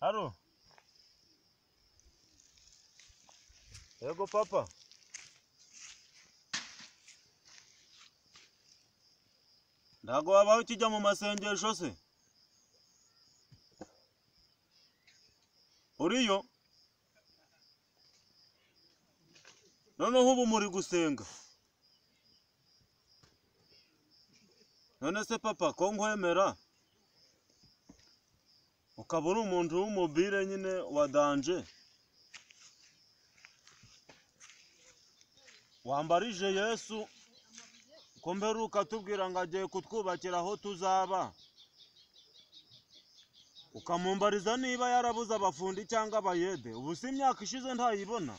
Haro. Yego papa. Ndago wabaho kijya mu masengesho se? Uriyo? Noneho ubu muri gusenga. None se papa ko nkwemera? Ukaba uri umuntu w'umubire nyine wa danje. Wambarije Yesu ko mperuka tubwira ngo agiye kutwubakira aho tuzaba. Ukamumbariza niba yarabuze abafundi cyangwa abayede. Ubu si imyaka ishize ntayibona.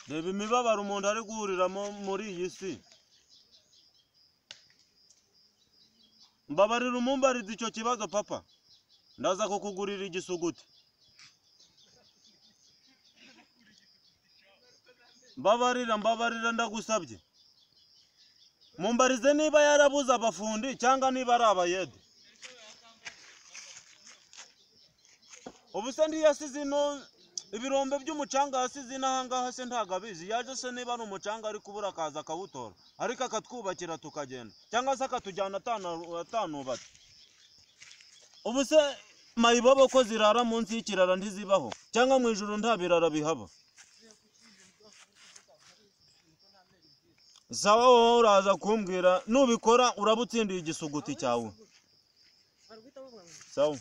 Reba imibabaro umuntu ari guhuriramo muri iyi si. Mbabarira umumbariza icyo kibazo papa. Ndaza kukugurira igisuguti. Mbabarira ndagusabye. Mumbarize niba yarabuze abafundi cyangwa niba ari abayede. Ubu se ndi yasize ino ibirombe by'umucanga yasize n'ahangaha se ntagabizi. Yaje se niba ari umucanga ari kubura akaza akawutora. Ariko akatwubakira tukagenda. Cyangwa se akatujyana atanubatse. Ubu se mayibobo ko zirara munsi y'ikirara ntizibaho. Cyangwa mu ijuru nta birara bihaba. Sawa wowe uraza kumbwira nubikora urabutsindiye igisuguti cyawe. Sawa.